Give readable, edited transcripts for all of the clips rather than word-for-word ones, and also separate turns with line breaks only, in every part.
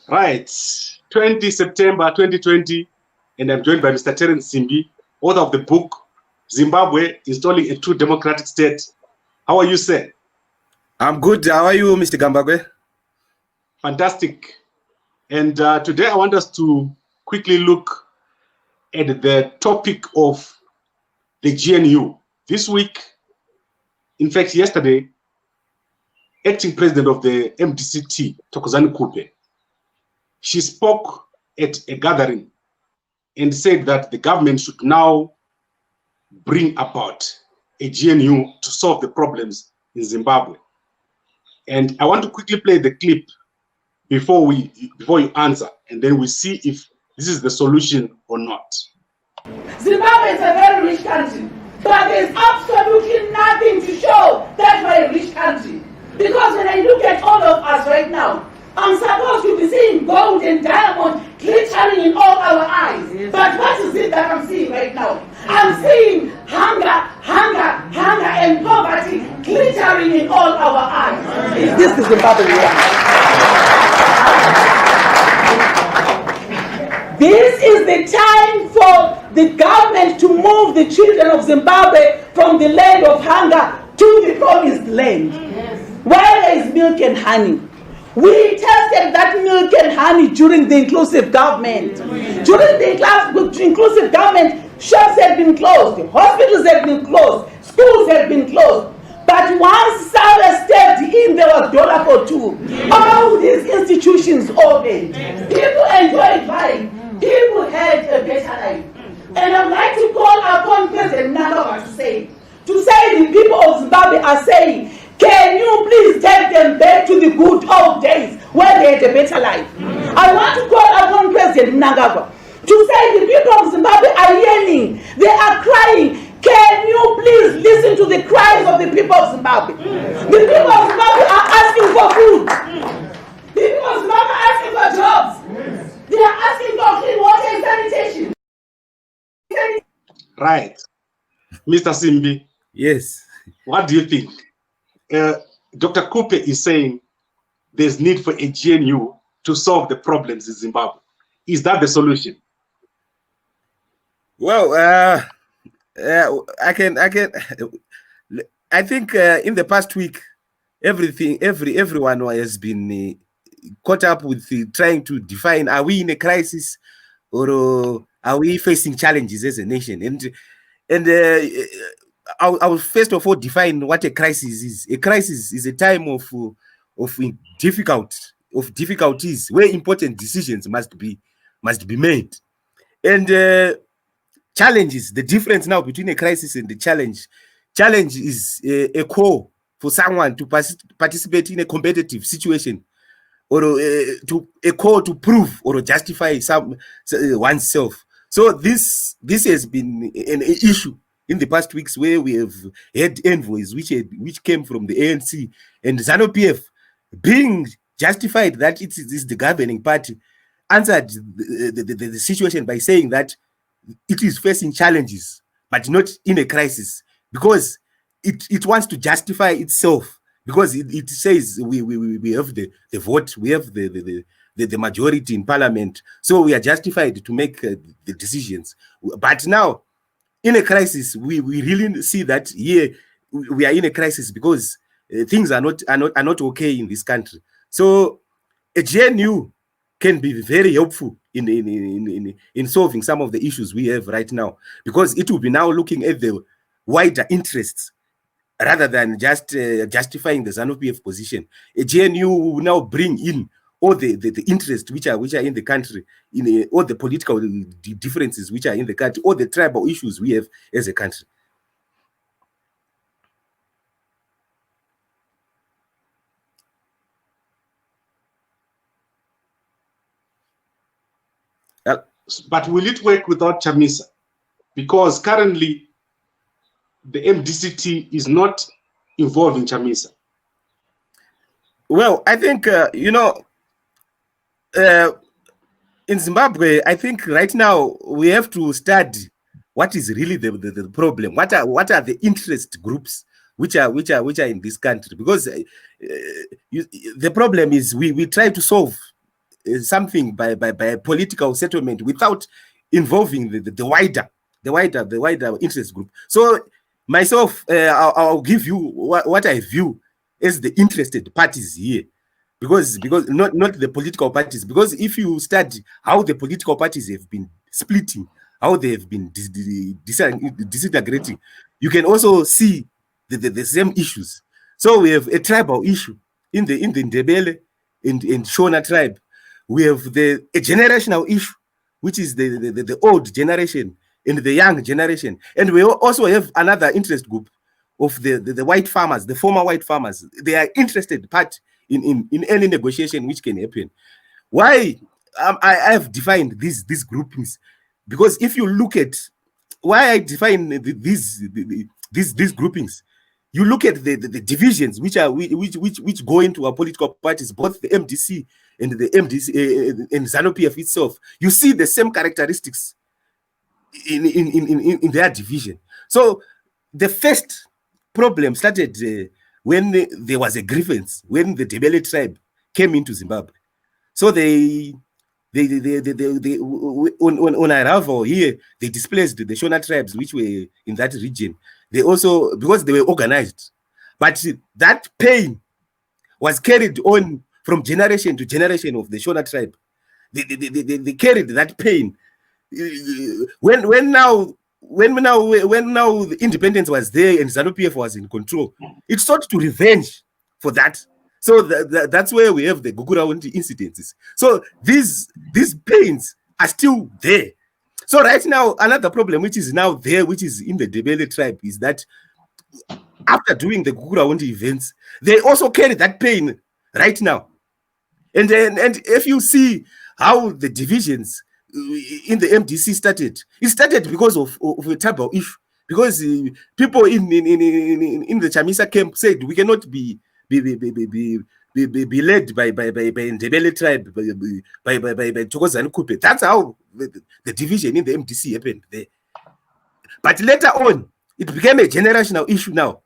Right, 20 September 2020, and I'm joined by Mr. Terence Simbi, author of the book, Zimbabwe, Installing a True Democratic State. How are you, sir?
I'm good. How are you, Mr. Gambagwe?
Fantastic. And today I want us to quickly look at the topic of the GNU. This week, in fact, yesterday, acting president of the MDCT, Khuphe, she spoke at a gathering and said that the government should now bring about a GNU to solve the problems in Zimbabwe. And I want to quickly play the clip before you answer, and then we see if this is the solution or not.
Zimbabwe is a very rich country, but there's absolutely nothing to show that we're a rich country. Because when I look at all of us right now, I'm supposed to be seeing gold and diamond glittering in all our eyes. Yes. But what is it that I'm seeing right now? I'm seeing hunger, and poverty glittering in all our eyes. Is this the Zimbabwe we want? This is the time for the government to move the children of Zimbabwe from the land of hunger to the promised land. Yes. Where there is milk and honey. We tested that milk and honey during the inclusive government. During the inclusive government, shops had been closed, hospitals had been closed, schools had been closed. But once Sarah stepped in, there was dollar for two. All these institutions opened. People enjoyed life. People had a better life. And I'd like to call upon President Mnangagwa to say the people of Zimbabwe are saying, can you please take them back to the good old days where they had a better life? I want to call upon President Mnangagwa to say the people of Zimbabwe are yearning, they are crying. Can you please listen to the cries of the people of Zimbabwe? The people of Zimbabwe are asking for food. The people of Zimbabwe are asking for jobs. They are asking for clean water and sanitation.
Right. Mr. Simbi.
Yes.
What do you think? Dr. Khuphe is saying there's need for a GNU to solve the problems in Zimbabwe. Is that the solution?
Well, I think in the past week, everyone has been caught up with trying to define: are we in a crisis, or are we facing challenges as a nation? And I'll first of all define what a crisis is. A crisis is a time of difficulties where important decisions must be made. And challenges, the difference now between a crisis and the challenge is a call for someone to participate in a competitive situation, or a call to prove or justify oneself. So this has been an issue in the past weeks, where we have had envoys which came from the ANC and ZANU-PF being justified that it is the governing party, answered the situation by saying that it is facing challenges, but not in a crisis, because it wants to justify itself, because it says we have the vote, we have the majority in parliament, so we are justified to make the decisions. But now, in a crisis, we really see that here we are in a crisis because things are not okay in this country. So a GNU can be very helpful in solving some of the issues we have right now, because it will be now looking at the wider interests rather than just justifying the ZANU-PF position. A GNU will now bring in all the interests which are in the country, all the political differences which are in the country, all the tribal issues we have as a country.
But will it work without Chamisa? Because currently the MDCT is not involved in Chamisa.
Well, I think, in Zimbabwe, I think right now we have to study what is really the problem. What are the interest groups which are in this country? Because the problem is we try to solve something by political settlement without involving the wider interest group. So myself, I'll give you what I view as the interested parties here, because not the political parties, because if you study how the political parties have been splitting, how they have been disintegrating, you can also see the same issues. So we have a tribal issue in the Ndebele and Shona tribe. We have a generational issue, which is the old generation and the young generation. And we also have another interest group of the white farmers, the former white farmers. They are interested part in any negotiation which can happen. Why I have defined these groupings? Because if you look at why I define these groupings, you look at the divisions which go into our political parties, both the MDC and the MDC and ZANU-PF itself. You see the same characteristics in their division. So the first problem started when there was a grievance when the Ndebele tribe came into Zimbabwe. So they on arrival here, they displaced the Shona tribes which were in that region. They also, because they were organized, but that pain was carried on from generation to generation of the Shona tribe. They carried that pain. When now the independence was there and ZANU-PF was in control, it sought to revenge for that. So that's where we have the Guguraundi incidences. So these pains are still there. So right now, another problem which is now there, which is in the Ndebele tribe, is that after doing the Guguraundi events, they also carry that pain right now. And if you see how the divisions in the MDC started, it started because of a tribal issue. Because people in the Chamisa camp said we cannot be led by Ndebele tribe, by Thokozani and Khuphe. That's how the division in the MDC happened there. But later on, it became a generational issue now.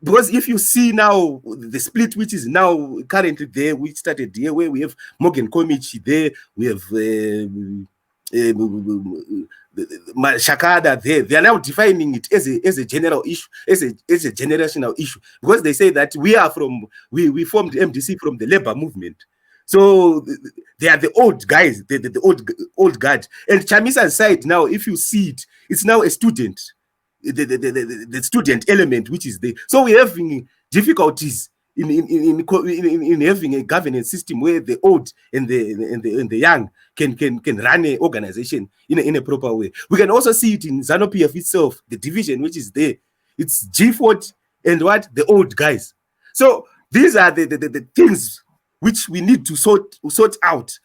Because if you see now the split which is now currently there, which started here, where we have Morgan Komichi there, we have Shakada there, they are now defining it as a general issue, as a generational issue, because they say that we formed MDC from the labor movement. So they are the old guys, the old guard. And Chamisa's side now, if you see it, it's now a student, the student element which is there. So we're having difficulties in having a governance system where the old and the young can run an organization in a proper way. We can also see it in ZANU-PF itself, the division which is there. It's G40 and the old guys. So these are the things which we need to sort out.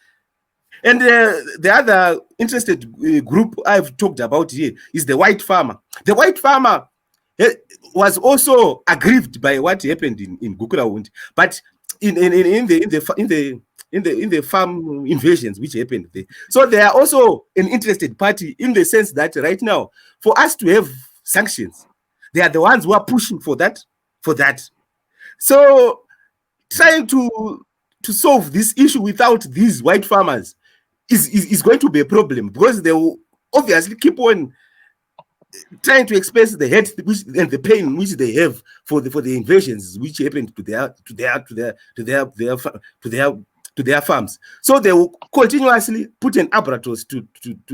And the other interested group I've talked about here is the white farmer. The white farmer was also aggrieved by what happened in Guguraundi, but in the farm invasions which happened there. So they are also an interested party in the sense that right now, for us to have sanctions, they are the ones who are pushing for that. So trying to solve this issue without these white farmers is going to be a problem, because they will obviously keep on trying to express the hate and the pain which they have for the invasions which happened to their farms. So they will continuously put an apparatus to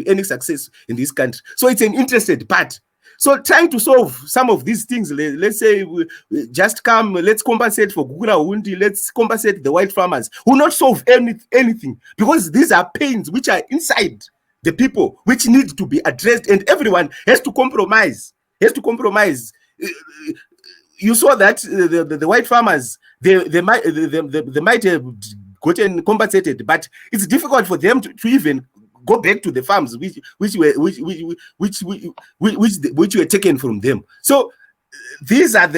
any success in this country. So it's an interested part. So trying to solve some of these things, let's say we just come, let's compensate for Guguraundi, let's compensate the white farmers, will not solve anything, because these are pains which are inside the people, which need to be addressed, and everyone has to compromise. You saw that the white farmers, they might have gotten compensated, but it's difficult for them to even go back to the farms which were taken from them. So these are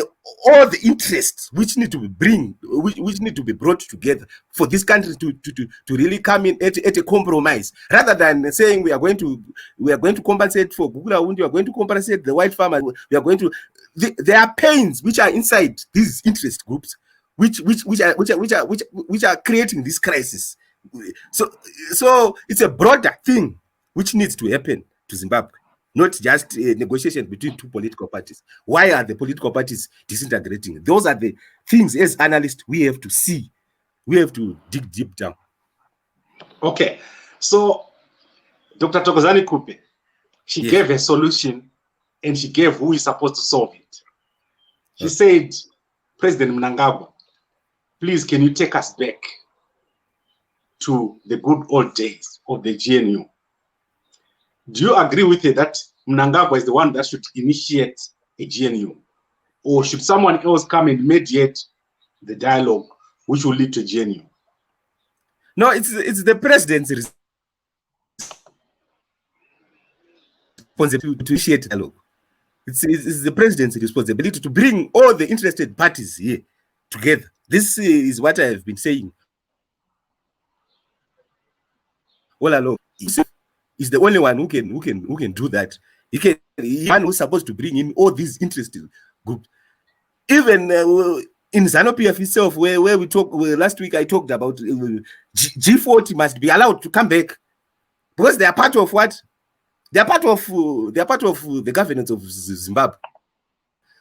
all the interests which need to be which need to be brought together for this country to really come in at a compromise, rather than saying we are going to compensate for Guguraundi, we are going to compensate the white farmers, we are going to. There are pains which are inside these interest groups, which are creating this crisis So it's a broader thing which needs to happen to Zimbabwe, not just a negotiation between two political parties. Why are the political parties disintegrating? Those are the things as analysts we have to see. We have to dig deep down.
Okay, so Dr. Thokozani Khuphe, she
Yes.
gave a solution and she gave who is supposed to solve it. She
Okay.
said, President Mnangagwa, please can you take us back to the good old days of the GNU? Do you agree with her that Mnangagwa is the one that should initiate a GNU? Or should someone else come and mediate the dialogue which will lead to GNU?
No, it's the president's responsibility to initiate dialogue. It's the president's responsibility to bring all the interested parties here together. This is what I have been saying all along. He's the only one who can do that. He's one who's supposed to bring in all these interested groups. Even in ZANU-PF itself, where we talked last week, I talked about G40 must be allowed to come back because they are part of what? They are part of the governance of Zimbabwe.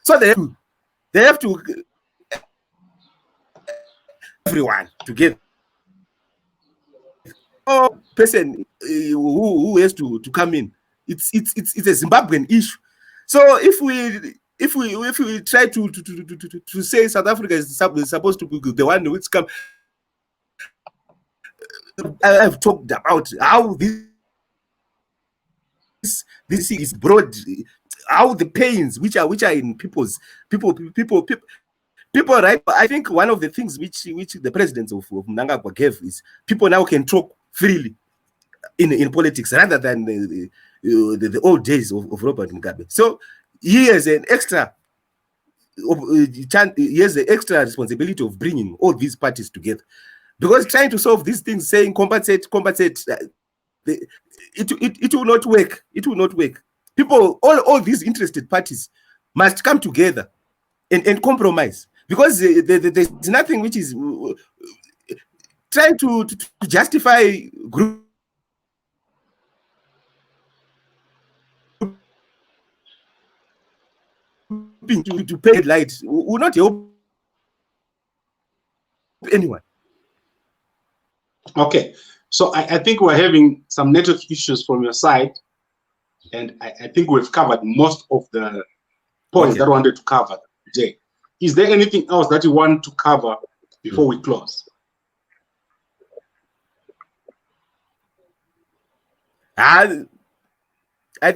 So they have to everyone together. Oh, person who has to come in. It's a Zimbabwean issue. So if we try to say South Africa is supposed to be the one which come, I've talked about how this is broad, how the pains which are in people, right? I think one of the things which the president of Mnangagwa gave is people now can talk freely in politics rather than the old days of Robert Mugabe. So he has an extra responsibility of bringing all these parties together, because trying to solve these things, saying compensate, it will not work. It will not work. People, all these interested parties must come together and compromise, because there's nothing which is trying to justify group to pay light will not help anyone.
Okay, so I think we're having some network issues from your side, and I think we've covered most of the points that I wanted to cover today. Is there anything else that you want to cover before we close?
I think, I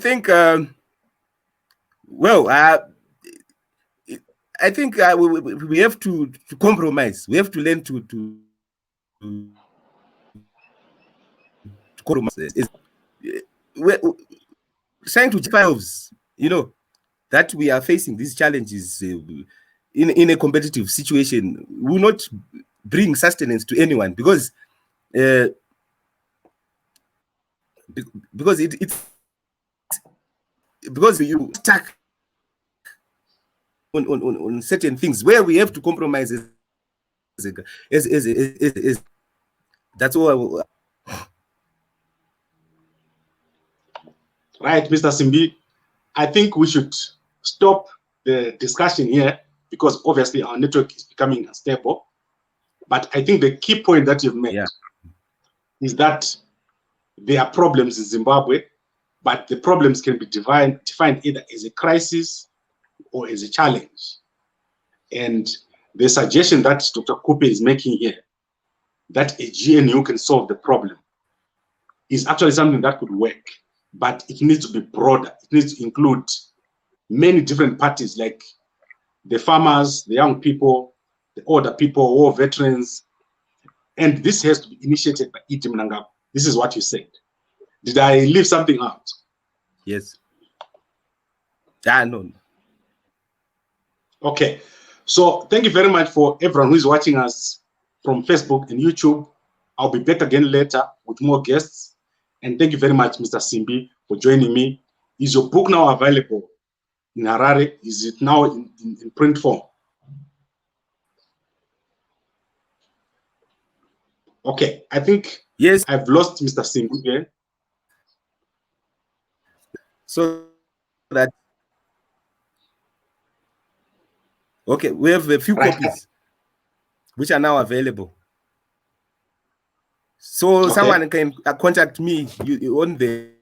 think we have to compromise. We have to learn to compromise. We're trying to ourselves, that we are facing these challenges in a competitive situation will not bring sustenance to anyone, because because you stuck on certain things where we have to compromise as that's all.
Right, Mr. Simbi, I think we should stop the discussion here, because obviously our network is becoming unstable. But I think the key point that you've made is that there are problems in Zimbabwe, but the problems can be defined either as a crisis or as a challenge. And the suggestion that Dr. Khuphe is making here, that a GNU can solve the problem, is actually something that could work, but it needs to be broader. It needs to include many different parties, like the farmers, the young people, the older people, war veterans. And this has to be initiated by E.T. Mnangagwa. This is what you said. Did I leave something out?
Yes. No.
Okay. So thank you very much for everyone who is watching us from Facebook and YouTube. I'll be back again later with more guests. And thank you very much, Mr. Simbi, for joining me. Is your book now available in Harare? Is it now in print form? Okay, I think
Yes.
I've lost Mr. Simbi here.
So that, okay, we have a few copies which are now available. So someone can contact me on the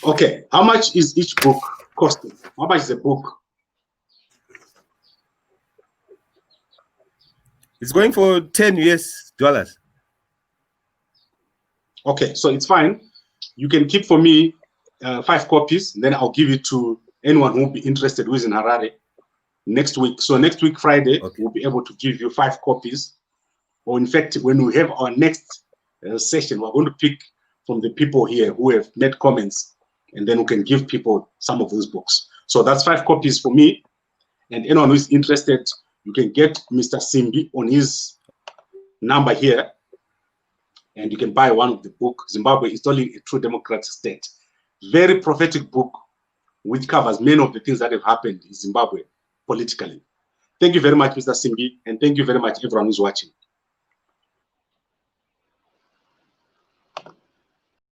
Okay, how much is each book costing? How much is a book?
It's going for $10 US.
Okay, so it's fine. You can keep for me 5 copies, then I'll give it to anyone who will be interested who is in Harare next week. So next week, Friday, we'll be able to give you 5 copies. Or in fact, when we have our next session, we're going to pick from the people here who have made comments, and then we can give people some of those books. So that's 5 copies for me. And anyone who is interested, you can get Mr. Simbi on his number here, and you can buy one of the book, Zimbabwe Installing a True Democratic State. Very prophetic book, which covers many of the things that have happened in Zimbabwe politically. Thank you very much, Mr. Simbi, and thank you very much, everyone who's watching.